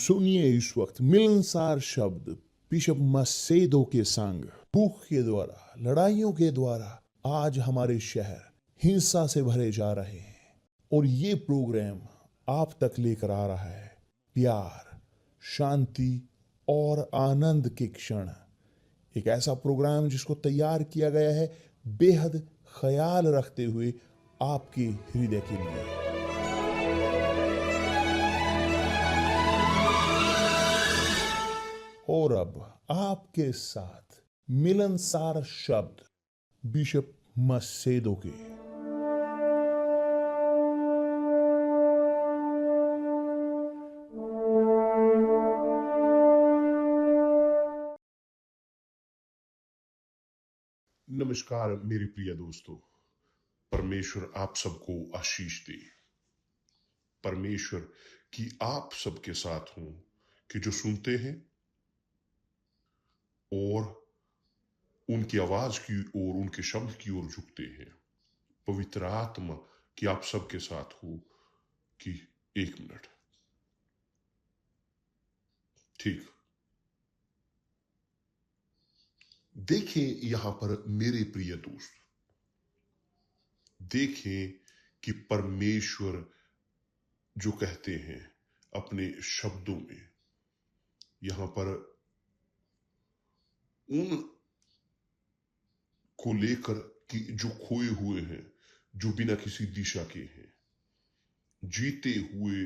सुनिए इस वक्त मिलनसार शब्द बिशप मसेदो के संग। भूख के द्वारा, लड़ाइयों के द्वारा आज हमारे शहर हिंसा से भरे जा रहे हैं और ये प्रोग्राम आप तक लेकर आ रहा है प्यार, शांति और आनंद के क्षण। एक ऐसा प्रोग्राम जिसको तैयार किया गया है बेहद ख्याल रखते हुए आपके हृदय के लिए। और अब आपके साथ मिलनसार शब्द बिशप मसेदो के। नमस्कार मेरे प्रिय दोस्तों, परमेश्वर आप सबको आशीष दे। परमेश्वर की आप सबके साथ हो कि जो सुनते हैं और उनकी आवाज की ओर, उनके शब्द की ओर झुकते हैं। पवित्र आत्मा की आप सबके साथ हो कि एक मिनट। ठीक, देखें यहां पर मेरे प्रिय दोस्त, देखें कि परमेश्वर जो कहते हैं अपने शब्दों में, यहां पर उन को लेकर कि जो खोए हुए हैं, जो बिना किसी दिशा के हैं, जीते हुए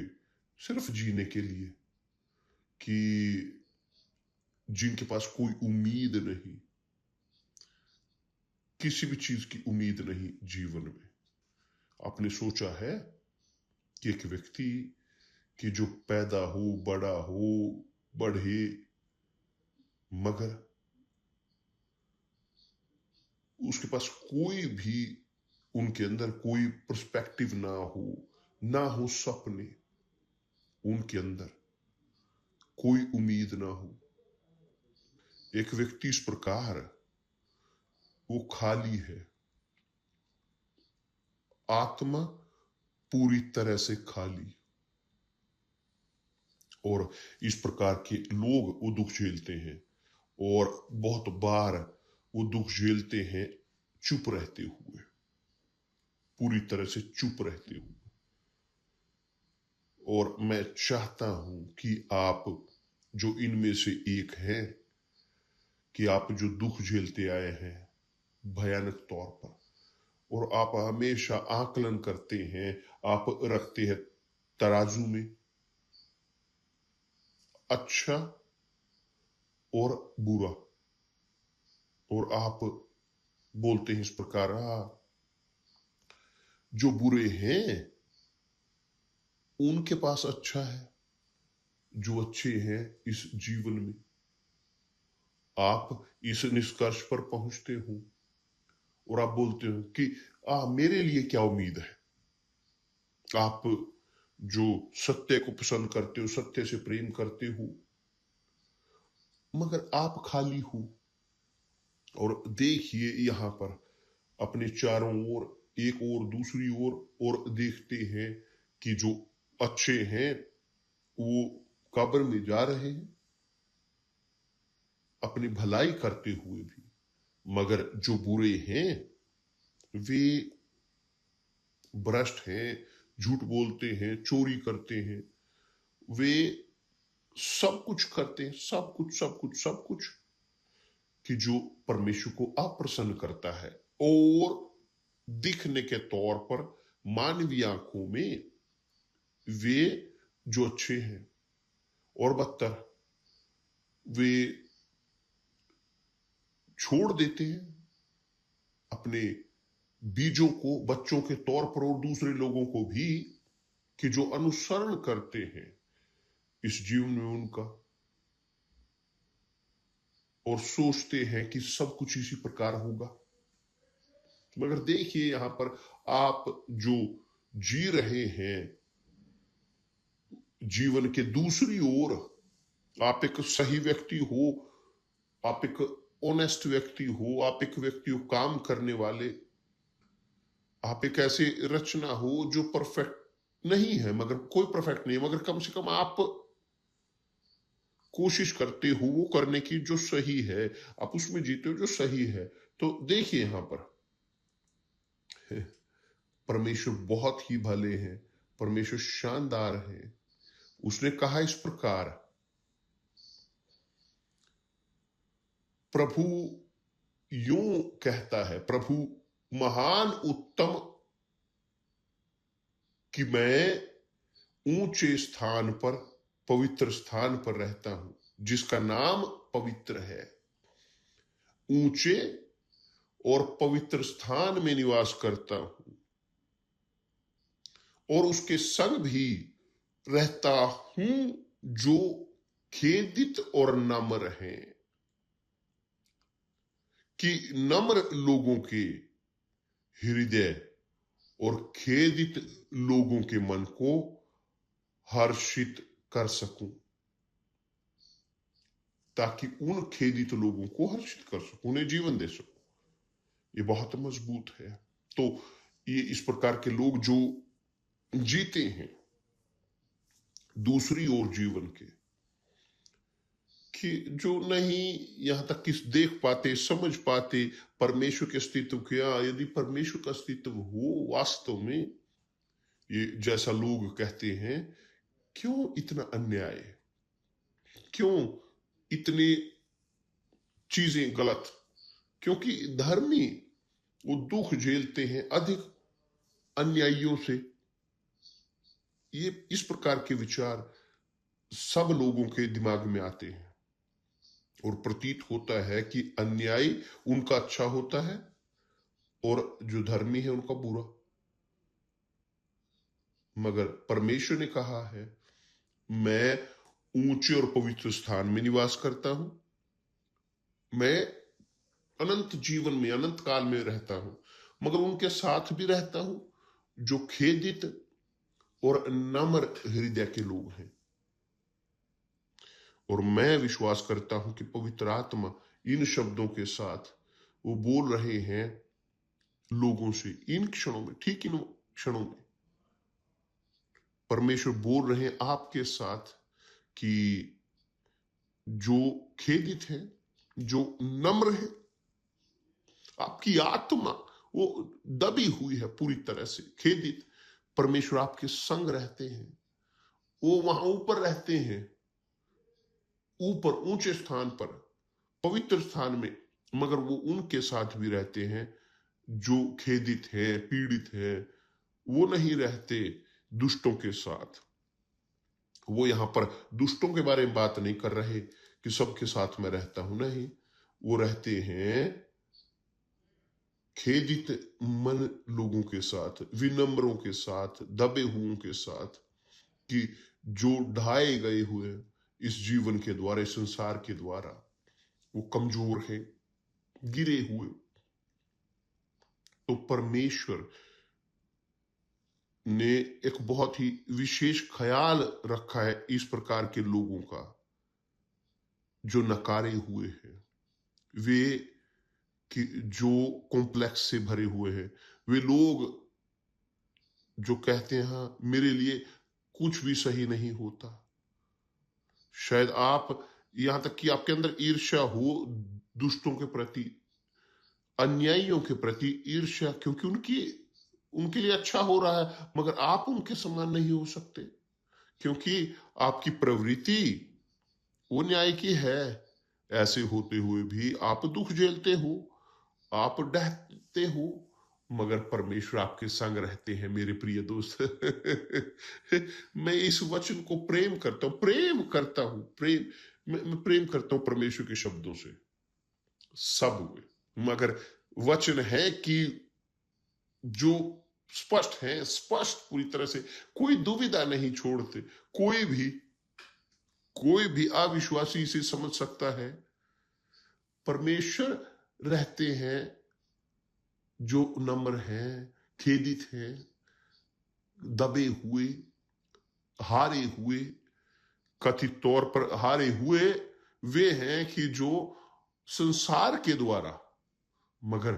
सिर्फ जीने के लिए, कि जिनके पास कोई उम्मीद नहीं, किसी भी चीज की उम्मीद नहीं जीवन में। आपने सोचा है कि एक व्यक्ति कि जो पैदा हो, बड़ा हो, बढ़े, मगर उसके पास कोई भी, उनके अंदर कोई पर्सपेक्टिव ना हो सपने, उनके अंदर कोई उम्मीद ना हो। एक व्यक्ति इस प्रकार वो खाली है, आत्मा पूरी तरह से खाली। और इस प्रकार के लोग वो दुख झेलते हैं, और बहुत बार वो दुख झेलते हैं चुप रहते हुए, पूरी तरह से चुप रहते हुए। और मैं चाहता हूं कि आप जो इनमें से एक हैं, कि आप जो दुख झेलते आए हैं भयानक तौर पर, और आप हमेशा आकलन करते हैं, आप रखते हैं तराजू में अच्छा और बुरा, और आप बोलते हैं इस प्रकार, जो बुरे हैं उनके पास अच्छा है, जो अच्छे हैं इस जीवन में। आप इस निष्कर्ष पर पहुंचते हो और आप बोलते हो कि मेरे लिए क्या उम्मीद है। आप जो सत्य को पसंद करते हो, सत्य से प्रेम करते हो, मगर आप खाली हो। और देखिए यहां पर अपने चारों ओर, एक ओर दूसरी ओर, और देखते हैं कि जो अच्छे हैं वो कब्र में जा रहे हैं अपनी भलाई करते हुए भी, मगर जो बुरे हैं वे भ्रष्ट हैं, झूठ बोलते हैं, चोरी करते हैं, वे सब कुछ करते हैं, सब कुछ कि जो परमेश्वर को अप्रसन्न करता है। और दिखने के तौर पर मानवीय आंखों में वे जो अच्छे हैं, और बदतर वे छोड़ देते हैं अपने बीजों को बच्चों के तौर पर, और दूसरे लोगों को भी, कि जो अनुसरण करते हैं इस जीवन में उनका, और सोचते हैं कि सब कुछ इसी प्रकार होगा। मगर देखिए यहां पर आप जो जी रहे हैं जीवन के दूसरी ओर, आप एक सही व्यक्ति हो, आप एक ऑनेस्ट व्यक्ति हो, आप एक व्यक्ति हो काम करने वाले, आप एक ऐसी रचना हो जो परफेक्ट नहीं है, मगर कोई परफेक्ट नहीं है, मगर कम से कम आप कोशिश करते हो वो करने की जो सही है, आप उसमें जीते हो जो सही है। तो देखिए यहां पर परमेश्वर बहुत ही भले हैं, परमेश्वर शानदार हैं। उसने कहा इस प्रकार, प्रभु यूं कहता है, प्रभु महान उत्तम, कि मैं ऊंचे स्थान पर, पवित्र स्थान पर रहता हूं, जिसका नाम पवित्र है। ऊंचे और पवित्र स्थान में निवास करता हूं और उसके संग भी रहता हूं जो खेदित और नम्र हैं, कि नम्र लोगों के हृदय और खेदित लोगों के मन को हर्षित कर सकूं, ताकि उन खेदित लोगों को हर्षित कर सकूं, उन्हें जीवन दे सकूं। ये बहुत मजबूत है। तो ये इस प्रकार के लोग जो जीते हैं दूसरी ओर जीवन के, कि जो नहीं यहां तक कि देख पाते, समझ पाते परमेश्वर के अस्तित्व क्या, यदि परमेश्वर का अस्तित्व हो वास्तव में, ये जैसा लोग कहते हैं, क्यों इतना अन्याय, क्यों इतनी चीजें गलत, क्योंकि धर्मी वो दुख झेलते हैं अधिक अन्यायियों से। ये इस प्रकार के विचार सब लोगों के दिमाग में आते हैं और प्रतीत होता है कि अन्याय उनका अच्छा होता है और जो धर्मी है उनका बुरा। मगर परमेश्वर ने कहा है, मैं ऊंचे और पवित्र स्थान में निवास करता हूं, मैं अनंत जीवन में, अनंत काल में रहता हूं, मगर उनके साथ भी रहता हूं जो खेदित और नम्र हृदय के लोग हैं। और मैं विश्वास करता हूं कि पवित्र आत्मा इन शब्दों के साथ वो बोल रहे हैं लोगों से इन क्षणों में, ठीक इन क्षणों में परमेश्वर बोल रहे हैं आपके साथ कि जो खेदित है, जो नम्र है, आपकी आत्मा वो दबी हुई है पूरी तरह से खेदित, परमेश्वर आपके संग रहते हैं, वो वहां ऊपर रहते हैं, ऊपर ऊंचे स्थान पर, पवित्र स्थान में, मगर वो उनके साथ भी रहते हैं जो खेदित है, पीड़ित है। वो नहीं रहते दुष्टों के साथ। वो यहां पर दुष्टों के बारे में बात नहीं कर रहे कि सबके साथ मैं रहता हूं, नहीं, वो रहते हैं खेदित मन लोगों के साथ, विनम्रों के साथ, दबे हुओं के साथ, कि जो ढाए गए हुए इस जीवन के द्वारा, इस संसार के द्वारा, वो कमजोर है, गिरे हुए। तो परमेश्वर ने एक बहुत ही विशेष ख्याल रखा है इस प्रकार के लोगों का जो नकारे हुए हैं, वे कि जो कॉम्प्लेक्स से भरे हुए हैं, वे लोग जो कहते हैं हाँ मेरे लिए कुछ भी सही नहीं होता। शायद आप यहां तक कि आपके अंदर ईर्ष्या हो दुष्टों के प्रति, अन्यायियों के प्रति ईर्ष्या, क्योंकि उनके लिए अच्छा हो रहा है, मगर आप उनके समान नहीं हो सकते, क्योंकि आपकी प्रवृत्ति वो न्याय की है। ऐसे होते हुए भी आप दुख झेलते हो, आप डहते हो, मगर परमेश्वर आपके संग रहते हैं मेरे प्रिय दोस्त। मैं इस वचन को प्रेम करता हूं, मैं प्रेम करता हूं परमेश्वर के शब्दों से सब हुए, मगर वचन है कि जो स्पष्ट है, स्पष्ट पूरी तरह से, कोई दुविधा नहीं छोड़ते। कोई भी अविश्वासी इसे समझ सकता है। परमेश्वर रहते हैं जो नम्र हैं, खेदित हैं, दबे हुए, हारे हुए, कथित तौर पर हारे हुए वे हैं कि जो संसार के द्वारा, मगर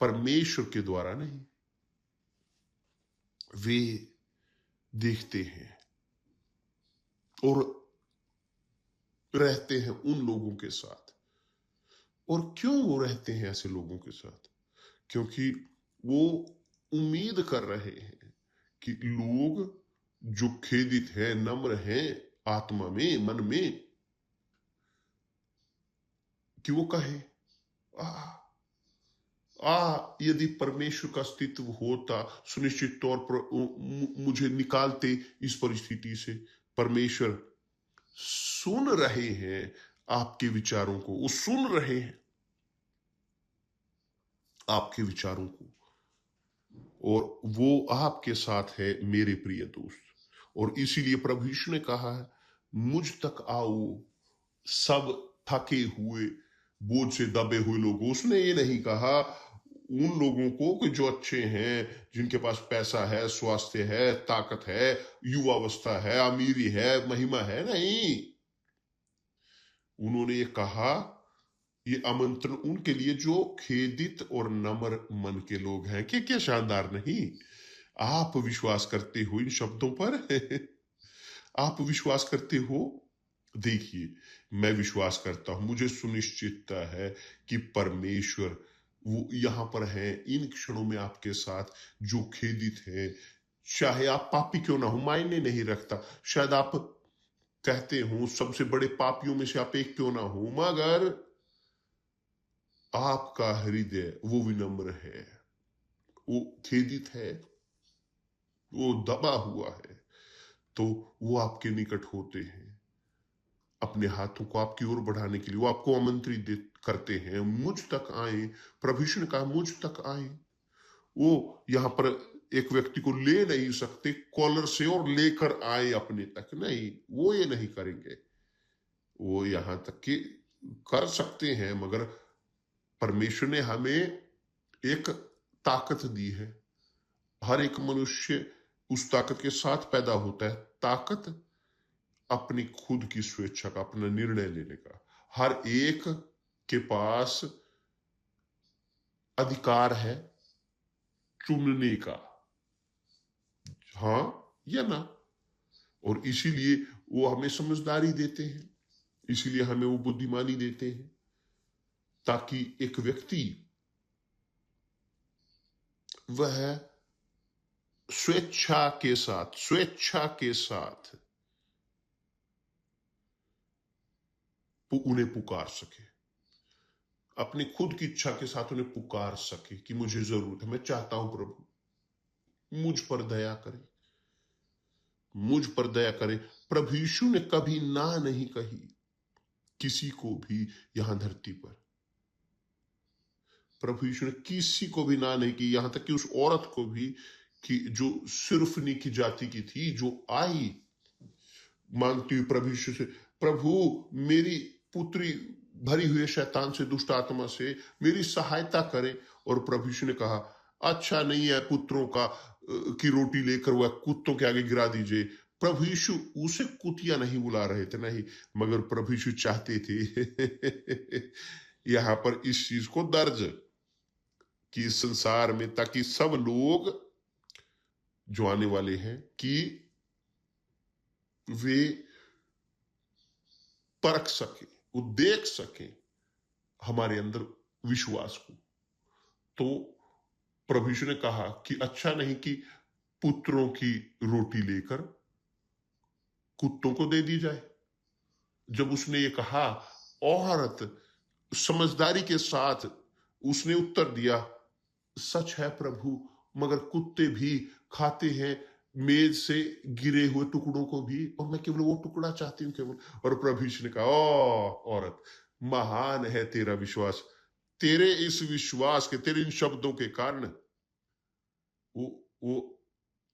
परमेश्वर के द्वारा नहीं, वे देखते हैं और रहते हैं उन लोगों के साथ। और क्यों वो रहते हैं ऐसे लोगों के साथ? क्योंकि वो उम्मीद कर रहे हैं कि लोग जो खेदित हैं, नम्र हैं आत्मा में, मन में, कि वो कहे, आ यदि परमेश्वर का अस्तित्व होता, सुनिश्चित तौर पर मुझे निकालते इस परिस्थिति से। परमेश्वर सुन रहे हैं आपके विचारों को, वो सुन रहे हैं आपके विचारों को, और वो आपके साथ है मेरे प्रिय दोस्त। और इसीलिए प्रभु यीशु ने कहा है, मुझ तक आओ सब थके हुए, बोझ से दबे हुए लोग। उसने ये नहीं कहा उन लोगों को कि जो अच्छे हैं, जिनके पास पैसा है, स्वास्थ्य है, ताकत है, युवावस्था है, अमीरी है, महिमा है। नहीं, उन्होंने ये कहा, ये आमंत्रण उनके लिए जो खेदित और नम्र मन के लोग हैं। कि क्या शानदार नहीं? आप विश्वास करते हो इन शब्दों पर? आप विश्वास करते हो? देखिए, मैं विश्वास करता हूं, मुझे सुनिश्चितता है कि परमेश्वर वो यहां पर है इन क्षणों में आपके साथ, जो खेदित है। चाहे आप पापी क्यों ना हो, मायने नहीं रखता। शायद आप कहते हो सबसे बड़े पापियों में से आप एक क्यों ना हो, मगर आपका हृदय वो विनम्र है, वो खेदित है, वो दबा हुआ है, तो वो आपके निकट होते हैं, अपने हाथों को आपकी ओर बढ़ाने के लिए। वो आपको आमंत्रित करते हैं, मुझ तक आए। प्रभु यीशु ने कहा, मुझ तक आए। वो यहां पर एक व्यक्ति को ले नहीं सकते कॉलर से और लेकर आए अपने तक, नहीं, वो ये नहीं करेंगे। वो यहां तक कि कर सकते हैं, मगर परमेश्वर ने हमें एक ताकत दी है। हर एक मनुष्य उस ताकत के साथ पैदा होता है। ताकत अपनी खुद की स्वेच्छा का, अपना निर्णय लेने का। हर एक के पास अधिकार है चुनने का, हाँ या ना। और इसीलिए वो हमें समझदारी देते हैं, इसीलिए हमें वो बुद्धिमानी देते हैं, ताकि एक व्यक्ति वह स्वेच्छा के साथ उन्हें पुकार सके, अपनी खुद की इच्छा के साथ उन्हें पुकार सके कि मुझे जरूरत है, मैं चाहता हूं प्रभु मुझ पर दया करें, मुझ पर दया करें। प्रभु यीशु ने कभी ना नहीं कही किसी को भी यहां धरती पर। प्रभु यीशु ने किसी को भी ना नहीं की, यहां तक कि उस औरत को भी, कि जो सिर्फनी की जाति की थी, जो आई मांगती हुई प्रभु यीशु से, प्रभु मेरी पुत्री भरी हुई शैतान से, दुष्ट आत्मा से, मेरी सहायता करें। और प्रभु यीशु ने कहा, अच्छा नहीं है पुत्रों का की रोटी लेकर वह कुत्तों के आगे गिरा दीजिए। प्रभु यीशु उसे कुतिया नहीं बुला रहे थे, नहीं, मगर प्रभु यीशु चाहते थे यहां पर इस चीज को दर्ज कि इस संसार में, ताकि सब लोग जो आने वाले हैं कि वे परख सके, वो देख सके हमारे अंदर विश्वास को। तो प्रभु यीशु ने कहा कि अच्छा नहीं कि पुत्रों की रोटी लेकर कुत्तों को दे दी जाए। जब उसने ये कहा, औरत समझदारी के साथ उसने उत्तर दिया, सच है प्रभु, मगर कुत्ते भी खाते हैं मेज से गिरे हुए टुकड़ों को भी, और मैं केवल वो टुकड़ा चाहती हूँ केवल। और प्रभु यीशु ने कहा, ओ औरत, महान है तेरा विश्वास, तेरे इस विश्वास के, तेरे इन शब्दों के कारण वो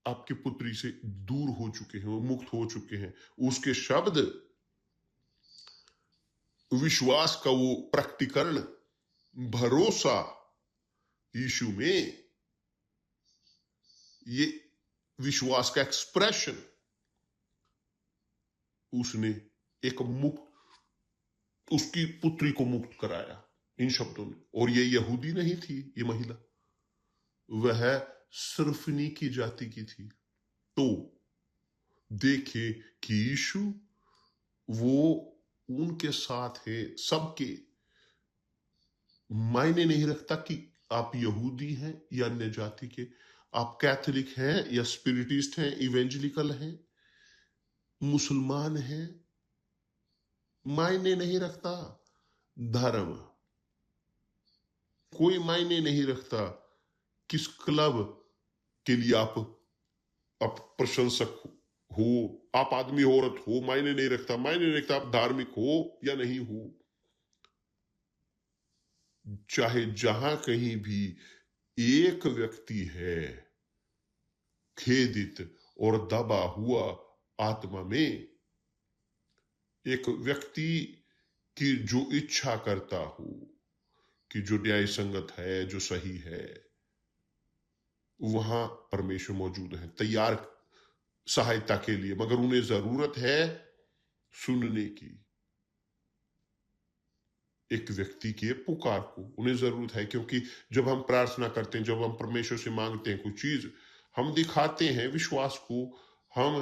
आपकी पुत्री से दूर हो चुके हैं, वो मुक्त हो चुके हैं। उसके शब्द, विश्वास का वो प्रकटीकरण, भरोसा यीशु में, ये विश्वास का एक्सप्रेशन, उसने एक मुक्त, उसकी पुत्री को मुक्त कराया इन शब्दों में। और ये यहूदी नहीं थी, ये महिला, वह सिर्फनी की जाति की थी। तो देखे कि यीशु वो उनके साथ है, सबके। मायने नहीं रखता कि आप यहूदी हैं या अन्य जाति के, आप कैथोलिक हैं या स्पिरिटिस्ट हैं, इवेंजलिकल हैं, मुसलमान हैं, मायने नहीं रखता। धर्म कोई मायने नहीं रखता। किस क्लब के लिए आप प्रशंसक हो, आप आदमी हो, औरत हो, मायने नहीं रखता। मायने नहीं रखता आप धार्मिक हो या नहीं हो। चाहे जहां कहीं भी एक व्यक्ति है खेदित और दबा हुआ आत्मा में, एक व्यक्ति की जो इच्छा करता हो कि जो न्याय संगत है, जो सही है, वहां परमेश्वर मौजूद है, तैयार सहायता के लिए। मगर उन्हें जरूरत है सुनने की, एक व्यक्ति की पुकार को उन्हें जरूरत है। क्योंकि जब हम प्रार्थना करते हैं, जब हम परमेश्वर से मांगते हैं कुछ चीज, हम दिखाते हैं विश्वास को, हम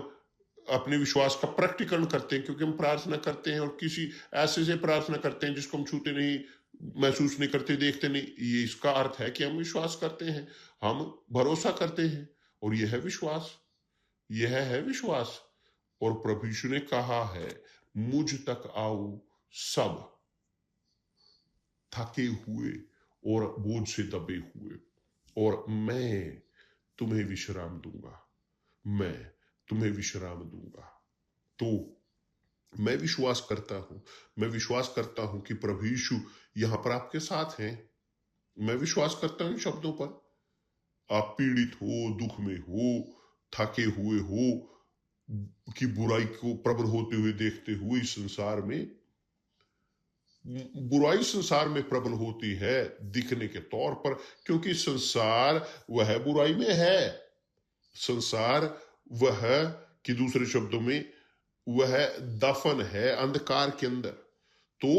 अपने विश्वास का प्रकटीकरण करते हैं, क्योंकि हम प्रार्थना करते हैं और किसी ऐसे से प्रार्थना करते हैं जिसको हम छूते नहीं, महसूस नहीं करते, देखते नहीं। ये इसका अर्थ है कि हम विश्वास करते हैं, हम भरोसा करते हैं, और यह है विश्वास, यह है विश्वास। और प्रभु यीशु ने कहा है, मुझ तक आओ सब थके हुए और बोझ से दबे हुए, और मैं तुम्हें विश्राम दूंगा, मैं तुम्हें विश्राम दूंगा। तो मैं विश्वास करता हूं, मैं विश्वास करता हूं कि प्रभु यीशु यहां पर आपके साथ हैं। मैं विश्वास करता हूं इन शब्दों पर। आप पीड़ित हो, दुख में हो, थके हुए हो, कि बुराई को प्रबल होते हुए देखते हुए इस संसार में, बुराई संसार में प्रबल होती है दिखने के तौर पर, क्योंकि संसार वह बुराई में है। संसार वह, कि दूसरे शब्दों में, वह दफन है अंधकार के अंदर। तो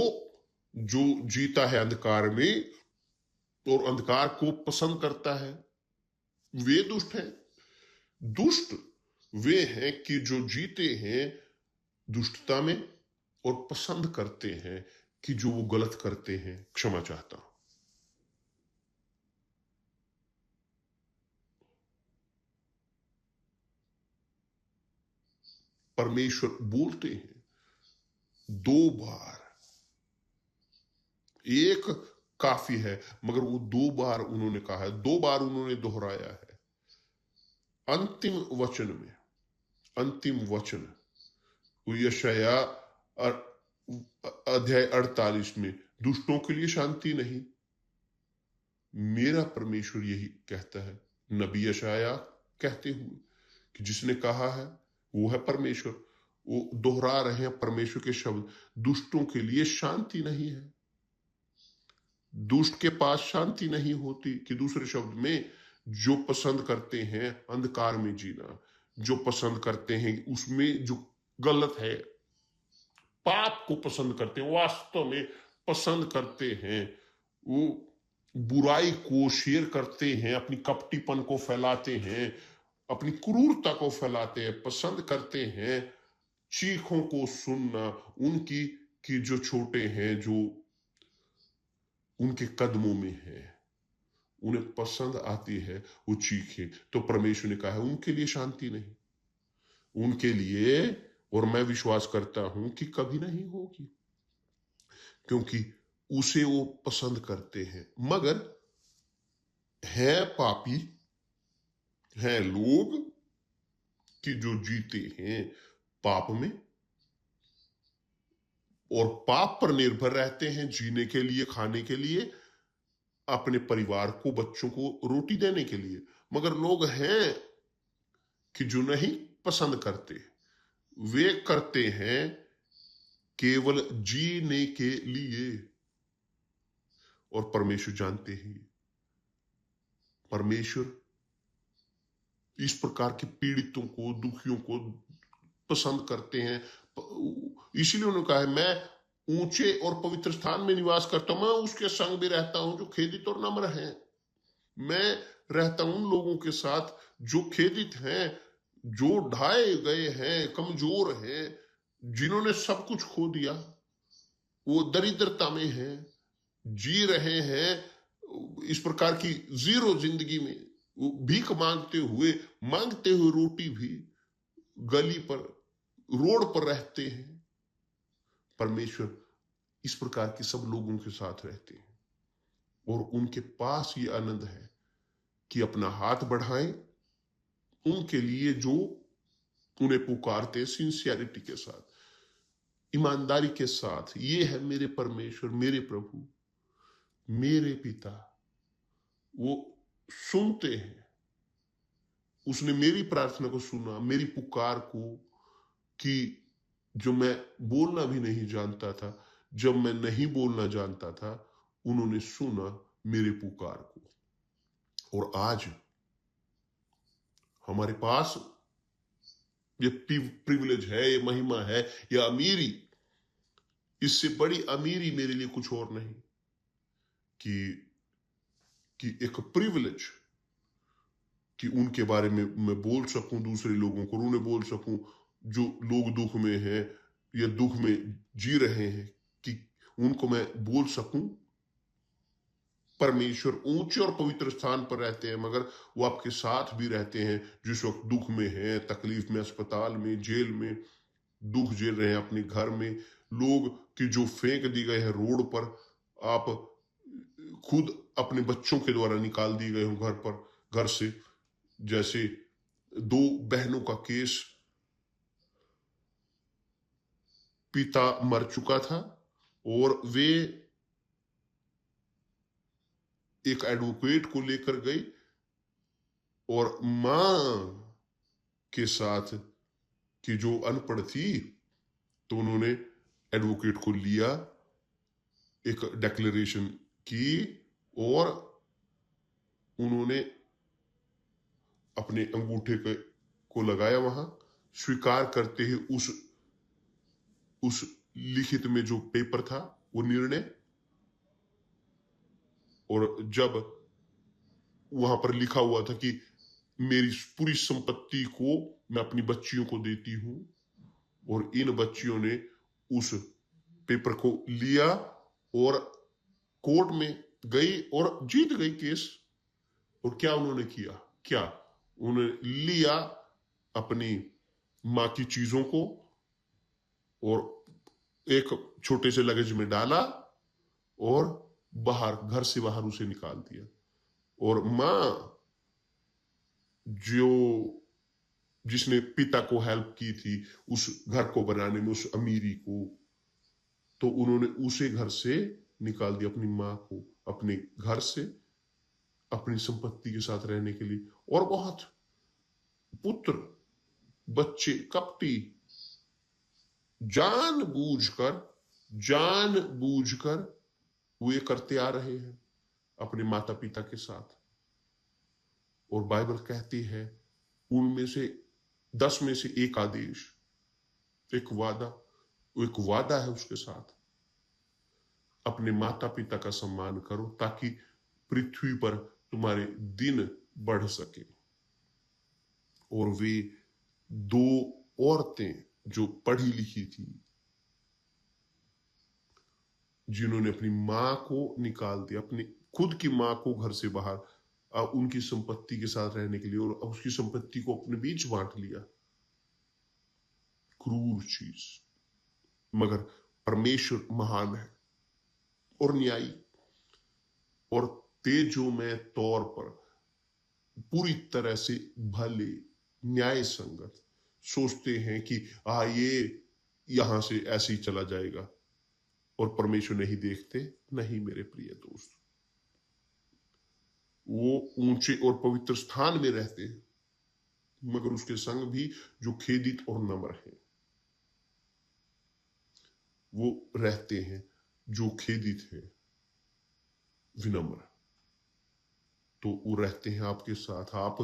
जो जीता है अंधकार में और अंधकार को पसंद करता है, वे दुष्ट हैं। दुष्ट वे हैं कि जो जीते हैं दुष्टता में और पसंद करते हैं कि जो वो गलत करते हैं। क्षमा चाहता हूं। परमेश्वर बोलते हैं 2 बार, एक काफी है, मगर वो 2 बार उन्होंने कहा है, 2 बार उन्होंने दोहराया है। अंतिम वचन में, अंतिम वचन यशाया अध्याय 48 में, दुष्टों के लिए शांति नहीं, मेरा परमेश्वर यही कहता है। नबी यशाया कहते हुए कि जिसने कहा है वो है परमेश्वर, वो दोहरा रहे हैं परमेश्वर के शब्द। दुष्टों के लिए शांति नहीं है, दुष्ट के पास शांति नहीं होती। कि दूसरे शब्द में, जो पसंद करते हैं अंधकार में जीना, जो पसंद करते हैं उसमें जो गलत है, पाप को पसंद करते हैं, वास्तव में पसंद करते हैं, वो बुराई को शेयर करते हैं, अपनी कपटीपन को फैलाते हैं, अपनी क्रूरता को फैलाते हैं, पसंद करते हैं चीखों को सुनना उनकी, कि जो छोटे हैं, जो उनके कदमों में है, उन्हें पसंद आती है वो चीखें। तो परमेश्वर ने कहा है उनके लिए शांति नहीं, उनके लिए, और मैं विश्वास करता हूं कि कभी नहीं होगी, क्योंकि उसे वो पसंद करते हैं। मगर है पापी, हैं लोग कि जो जीते हैं पाप में और पाप पर निर्भर रहते हैं जीने के लिए, खाने के लिए, अपने परिवार को, बच्चों को रोटी देने के लिए। मगर लोग हैं कि जो नहीं पसंद करते, वे करते हैं केवल जीने के लिए। और परमेश्वर जानते हैं, परमेश्वर इस प्रकार के पीड़ितों को, दुखियों को पसंद करते हैं। इसीलिए उन्होंने कहा है, मैं ऊंचे और पवित्र स्थान में निवास करता हूं, मैं उसके संग भी रहता हूं जो खेदित और नम्र हैं। मैं रहता हूं उन लोगों के साथ जो खेदित हैं, जो ढाए गए हैं, कमजोर हैं, जिन्होंने सब कुछ खो दिया। वो दरिद्रता में हैं, जी रहे हैं इस प्रकार की जीरो जिंदगी में, वो भीख मांगते हुए रोटी भी गली पर, रोड पर रहते हैं। परमेश्वर इस प्रकार के सब लोगों के साथ रहते हैं और उनके पास ये आनंद है कि अपना हाथ बढ़ाएं उनके लिए जो उन्हें पुकारते, सिंसियरिटी के साथ, ईमानदारी के साथ। ये है मेरे परमेश्वर, मेरे प्रभु, मेरे पिता। वो सुनते हैं, उसने मेरी प्रार्थना को सुना, मेरी पुकार को, कि जो मैं बोलना भी नहीं जानता था, जब मैं नहीं बोलना जानता था, उन्होंने सुना मेरे पुकार को। और आज हमारे पास ये प्रिविलेज है, ये महिमा है, ये अमीरी, इससे बड़ी अमीरी मेरे लिए कुछ और नहीं कि एक प्रिविलेज कि उनके बारे में मैं बोल सकूं दूसरे लोगों को, उन्हें बोल सकूं जो लोग दुख में हैं या दुख में जी रहे हैं, कि उनको मैं बोल सकूं। परमेश्वर ऊंचे और पवित्र स्थान पर रहते हैं, मगर वो आपके साथ भी रहते हैं जिस वक्त दुख में हैं, तकलीफ में, अस्पताल में, जेल में, दुख झेल रहे हैं अपने घर में, लोग कि जो फेंक दिए गए हैं रोड पर, आप खुद अपने बच्चों के द्वारा निकाल दिए गए हो घर से। जैसे 2 बहनों का केस, पिता मर चुका था और वे एक एडवोकेट को लेकर गई और मां के साथ, कि जो अनपढ़ थी, तो उन्होंने एडवोकेट को लिया, एक डिक्लेरेशन की और उन्होंने अपने अंगूठे को लगाया वहां, स्वीकार करते ही उस लिखित में जो पेपर था, वो निर्णय। और जब वहां पर लिखा हुआ था कि मेरी पूरी संपत्ति को मैं अपनी बच्चियों को देती हूं, और इन बच्चियों ने उस पेपर को लिया और कोर्ट में गई और जीत गई केस। और क्या उन्होंने किया? क्या उन्होंने लिया अपनी मां की चीजों को और एक छोटे से लगेज में डाला और घर से बाहर उसे निकाल दिया। और मां जिसने पिता को हेल्प की थी उस घर को बनाने में, उस अमीरी को, तो उन्होंने उसे घर से निकाल दिया, अपनी मां को अपने घर से, अपनी संपत्ति के साथ रहने के लिए। और बहुत पुत्र, बच्चे कपटी, जानबूझकर वो ये करते आ रहे हैं अपने माता पिता के साथ। और बाइबल कहती है उनमें से 10 में से एक आदेश, एक वादा है उसके साथ, अपने माता पिता का सम्मान करो ताकि पृथ्वी पर तुम्हारे दिन बढ़ सके। और वे 2 औरतें जो पढ़ी लिखी थी, जिन्होंने अपनी मां को निकाल दिया, अपनी खुद की मां को घर से बाहर, उनकी संपत्ति के साथ रहने के लिए, और उसकी संपत्ति को अपने बीच बांट लिया। क्रूर चीज, मगर परमेश्वर महान है और न्यायी और तेजोमय तौर पर पूरी तरह से भले, न्याय संगत सोचते हैं कि ये यहां से ऐसे ही चला जाएगा, और परमेश्वर नहीं देखते। नहीं मेरे प्रिय दोस्त, वो ऊंचे और पवित्र स्थान में रहते हैं, मगर उसके संग भी जो खेदित और नम्र हैं, वो रहते हैं, जो खेदित है, विनम्र, तो वो रहते हैं आपके साथ। आप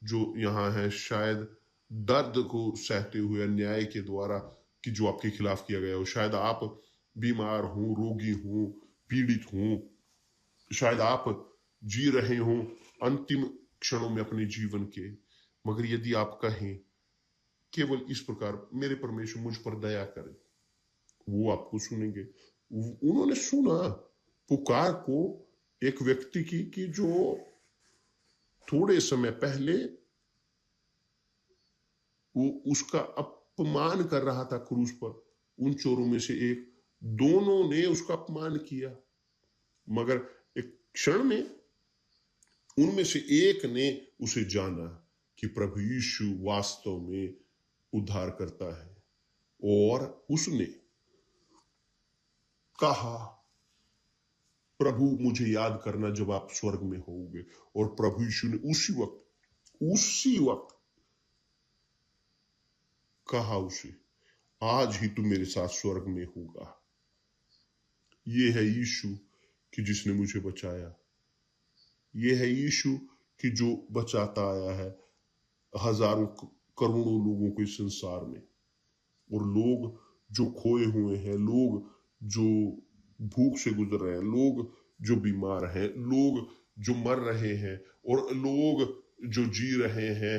जो यहां हैं, शायद दर्द को सहते हुए अन्याय के द्वारा कि जो आपके खिलाफ किया गया हो, शायद आप बीमार हो, रोगी हो, पीड़ित हो, शायद आप जी रहे हो अंतिम क्षणों में अपने जीवन के, मगर यदि आप कहें केवल इस प्रकार, मेरे परमेश्वर मुझ पर दया करें, वो आपको सुनेंगे। उन्होंने सुना पुकार को एक व्यक्ति की कि जो थोड़े समय पहले वो उसका अपमान कर रहा था क्रूस पर। उन चोरों में से एक, दोनों ने उसका अपमान किया, मगर एक क्षण में उनमें से एक ने उसे जाना कि प्रभु यीशु वास्तव में उद्धार करता है, और उसने कहा, प्रभु मुझे याद करना जब आप स्वर्ग में होगे। और प्रभु यीशु ने उसी वक्त कहा उसे, आज ही तू मेरे साथ स्वर्ग में होगा। ये है यीशु कि जिसने मुझे बचाया। ये है यीशु कि जो बचाता आया है हजारों करोड़ों लोगों को इस संसार में। और लोग जो खोए हुए हैं, लोग जो भूख से गुजर रहे हैं, लोग जो बीमार हैं, लोग जो मर रहे हैं, और लोग जो जी रहे हैं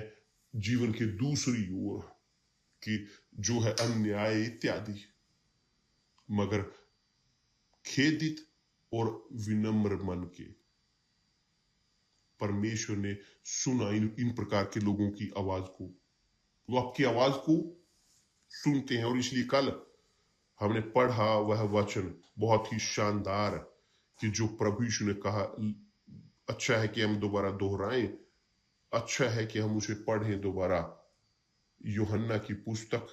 जीवन की दूसरी ओर कि जो है अन्याय इत्यादि, मगर खेदित और विनम्र मन के परमेश्वर ने सुना इन प्रकार के लोगों की आवाज को। वो आपकी आवाज को सुनते हैं। और इसलिए कल हमने पढ़ा वह वचन बहुत ही शानदार कि जो प्रभु यीशु ने कहा, अच्छा है कि हम दोबारा दोहराएं, अच्छा है कि हम उसे पढ़ें दोबारा। यूहन्ना की पुस्तक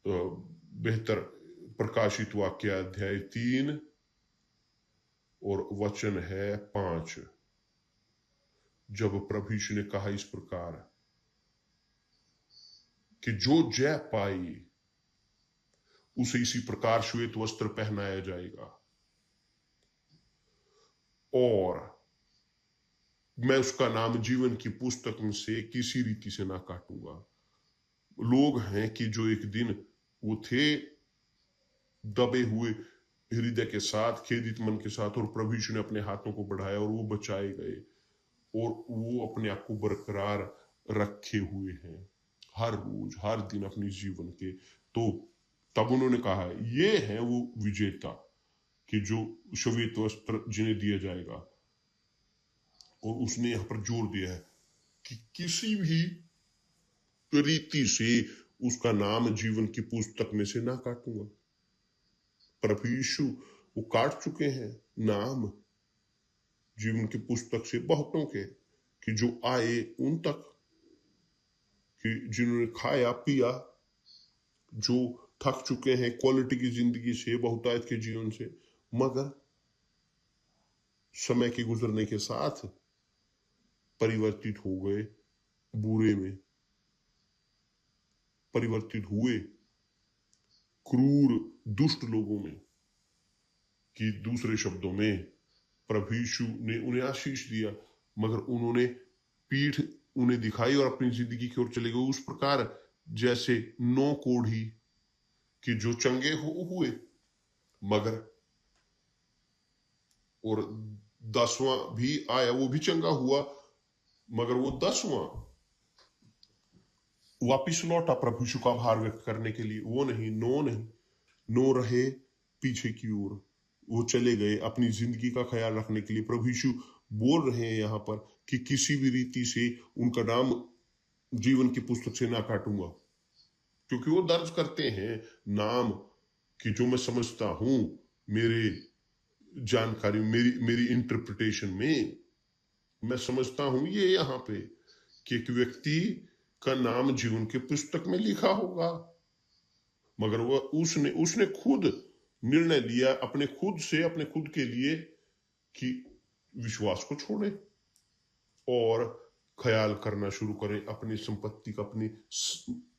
बेहतर प्रकाशित वाक्य अध्याय 3 और वचन है 5। जब प्रभु यीशु ने कहा इस प्रकार कि जो जय पाई उसे इसी प्रकार श्वेत वस्त्र पहनाया जाएगा, और मैं उसका नाम जीवन की पुस्तक में से किसी रीति से ना काटूंगा। लोग हैं कि जो एक दिन वो थे दबे हुए हृदय के साथ, खेदित मन के साथ, और प्रभु यीशु ने अपने हाथों को बढ़ाया और वो बचाए गए, और वो अपने आप को बरकरार रखे हुए हैं हर रोज हर दिन अपने जीवन के। तो तब उन्होंने कहा, ये है वो विजेता कि जो श्वेत वस्त्र जिन्हें दिया जाएगा। और उसने यहां पर जोर दिया है कि किसी भी रीति से उसका नाम जीवन की पुस्तक में से ना काटूंगा। प्रभु यीशु वो काट चुके हैं नाम जीवन की पुस्तक से बहुतों के, कि जो आए उन तक, कि जिन्होंने खाया पिया, जो थक चुके हैं क्वालिटी की जिंदगी से, बहुतायत के जीवन से, मगर समय के गुजरने के साथ परिवर्तित हो गए, बुरे में परिवर्तित हुए, क्रूर दुष्ट लोगों में। कि दूसरे शब्दों में प्रभु यीशु ने उन्हें आशीष दिया, मगर उन्होंने पीठ उन्हें दिखाई और अपनी जिंदगी की ओर चले गए। उस प्रकार जैसे 9 कोढ़ी कि जो चंगे हुए, मगर और 10वां भी आया, वो भी चंगा हुआ, मगर वो 10वां वापिस लौटा प्रभु यीशु का आभार व्यक्त करने के लिए। वो नहीं, 9 रहे पीछे की ओर, वो चले गए अपनी जिंदगी का ख्याल रखने के लिए। प्रभु यीशु बोल रहे हैं यहां पर कि किसी भी रीति से उनका नाम जीवन की पुस्तक से ना काटूंगा, क्योंकि वो दर्ज करते हैं नाम कि जो मैं समझता हूं, मेरे जानकारी, मेरी इंटरप्रिटेशन में मैं समझता हूं ये यहां पे कि एक व्यक्ति का नाम जीवन की पुस्तक में लिखा होगा, मगर वह उसने खुद निर्णय लिया अपने खुद के लिए कि विश्वास को छोड़े और ख्याल करना शुरू करें अपनी संपत्ति का, अपनी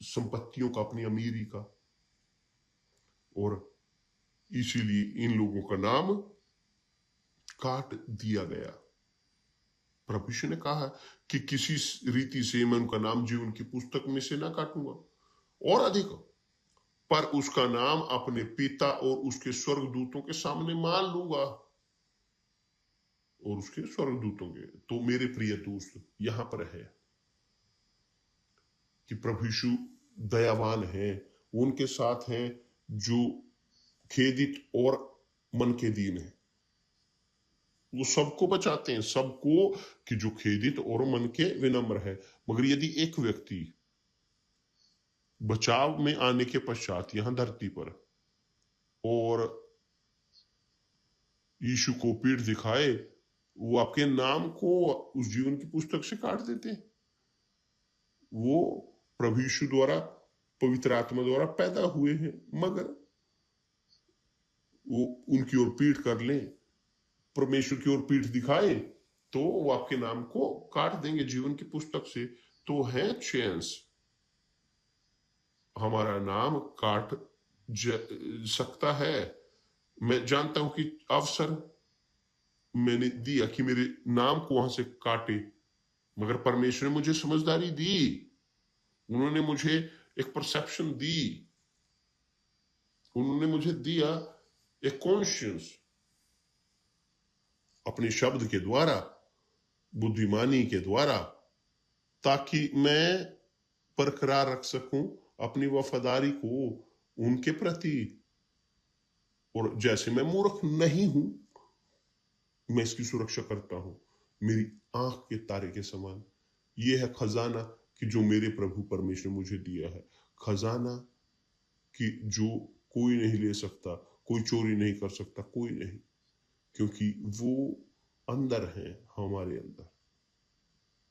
संपत्तियों का, अपनी अमीरी का। और इसीलिए इन लोगों का नाम काट दिया गया। प्रभु यीशु ने कहा कि किसी रीति से मैं उनका नाम जीवन की पुस्तक में से ना काटूंगा, और अधिक पर उसका नाम अपने पिता और उसके स्वर्गदूतों के सामने मान लूंगा, और उसके स्वर्गदूतों के। तो मेरे प्रिय दोस्त, यहां पर है कि प्रभु यीशु दयावान है, उनके साथ हैं जो खेदित और मन के दीन है, वो सबको बचाते हैं, सबको, कि जो खेदित और मन के विनम्र है। मगर यदि एक व्यक्ति बचाव में आने के पश्चात यहां धरती पर और यीशु को पीठ दिखाए, वो आपके नाम को उस जीवन की पुस्तक से काट देते हैं। वो प्रभु यीशु द्वारा, पवित्र आत्मा द्वारा पैदा हुए हैं, मगर वो उनकी ओर पीठ कर लें, परमेश्वर की ओर पीठ दिखाए, तो वो आपके नाम को काट देंगे जीवन की पुस्तक से। तो है चांस हमारा नाम काट सकता है। मैं जानता हूं कि अवसर मैंने दिया कि मेरे नाम को वहां से काटे, मगर परमेश्वर ने मुझे समझदारी दी, उन्होंने मुझे एक परसेप्शन दी, उन्होंने मुझे दिया एक कॉन्शियस अपने शब्द के द्वारा, बुद्धिमानी के द्वारा, ताकि मैं बरकरार रख सकूं अपनी वफादारी को उनके प्रति। और जैसे मैं मूर्ख नहीं हूं, मैं इसकी सुरक्षा करता हूं मेरी आंख के तारे के समान। यह है खजाना कि जो मेरे प्रभु परमेश्वर ने मुझे दिया है, खजाना कि जो कोई नहीं ले सकता, कोई चोरी नहीं कर सकता, कोई नहीं, क्योंकि वो अंदर है, हमारे अंदर।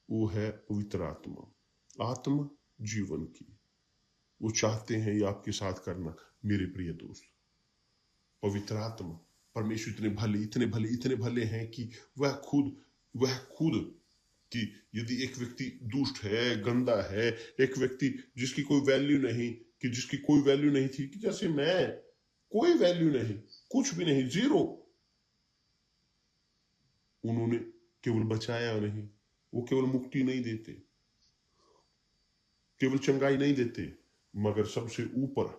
वो है पवित्र आत्मा, आत्मा जीवन की। वो चाहते हैं ये आपके साथ करना मेरे प्रिय दोस्त। पवित्र आत्मा, परमेश्वर इतने भले, इतने भले, इतने भले हैं कि वह खुद कि यदि एक व्यक्ति दुष्ट है, गंदा है, एक व्यक्ति जिसकी कोई वैल्यू नहीं, कि जिसकी कोई वैल्यू नहीं थी, कि जैसे मैं, कोई वैल्यू नहीं, कुछ भी नहीं, जीरो, उन्होंने केवल बचाया नहीं, वो केवल मुक्ति नहीं देते, केवल चंगाई नहीं देते, मगर सबसे ऊपर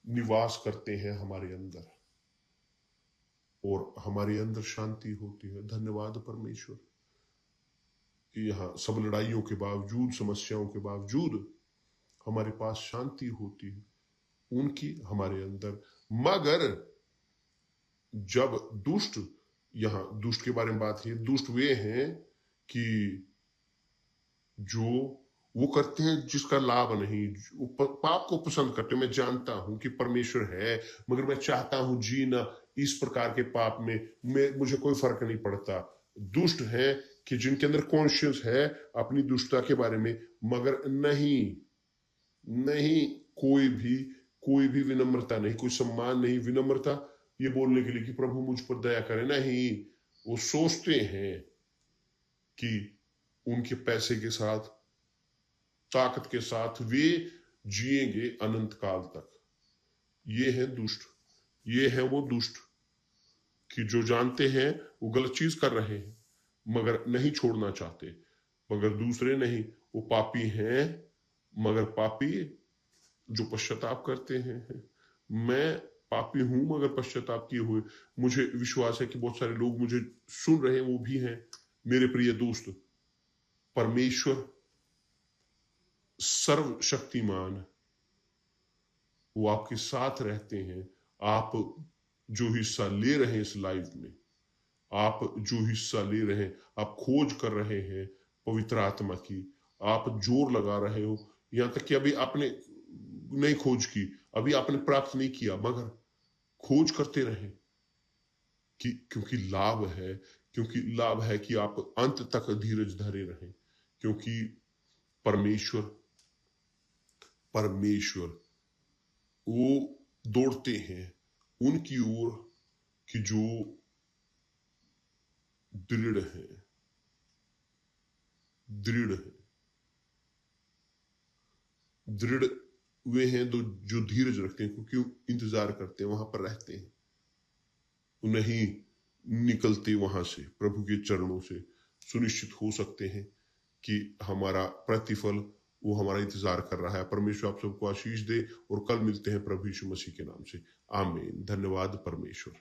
निवास करते हैं हमारे अंदर, और हमारे अंदर शांति होती है। धन्यवाद परमेश्वर कि यहाँ सब लड़ाइयों के बावजूद, समस्याओं के बावजूद हमारे पास शांति होती है उनकी हमारे अंदर। मगर जब दुष्ट, यहां दुष्ट के बारे में बात है, दुष्ट वे हैं कि जो वो करते हैं जिसका लाभ नहीं, पाप को पसंद करते हैं। मैं जानता हूं कि परमेश्वर है, मगर मैं चाहता हूं जीना इस प्रकार के पाप में मुझे कोई फर्क नहीं पड़ता। दुष्ट है कि जिनके अंदर कॉन्शियस है अपनी दुष्टता के बारे में, मगर नहीं कोई भी विनम्रता नहीं, कोई सम्मान नहीं, विनम्रता ये बोलने के लिए कि प्रभु मुझ पर दया करे, नहीं। वो सोचते हैं कि उनके पैसे के साथ, ताकत के साथ वे जिएंगे अनंत काल तक। ये है दुष्ट, ये है वो दुष्ट कि जो जानते हैं वो गलत चीज कर रहे हैं मगर नहीं छोड़ना चाहते। मगर दूसरे नहीं, वो पापी हैं, मगर पापी जो पश्चाताप करते हैं। मैं पापी हूं मगर पश्चाताप किए हुए। मुझे विश्वास है कि बहुत सारे लोग मुझे सुन रहे हैं, वो भी हैं मेरे प्रिय दोस्त। परमेश्वर सर्वशक्तिमान, वो आपके साथ रहते हैं। आप जो हिस्सा ले रहे हैं इस लाइफ में, आप जो हिस्सा ले रहे हैं, आप खोज कर रहे हैं पवित्र आत्मा की, आप जोर लगा रहे हो, यहां तक कि अभी आपने नहीं खोज की, अभी आपने प्राप्त नहीं किया, मगर खोज करते रहे कि क्योंकि लाभ है कि आप अंत तक धीरज धरे रहें। क्योंकि परमेश्वर वो दौड़ते हैं उनकी ओर कि जो दृढ़ है, दृढ़ वे हैं जो धीरज रखते हैं, क्योंकि इंतजार करते हैं, वहां पर रहते हैं, नहीं निकलते वहां से। प्रभु के चरणों से सुनिश्चित हो सकते हैं कि हमारा प्रतिफल वो हमारा इंतजार कर रहा है। परमेश्वर आप सबको आशीष दे, और कल मिलते हैं प्रभु यीशु मसीह के नाम से। आमीन। धन्यवाद परमेश्वर।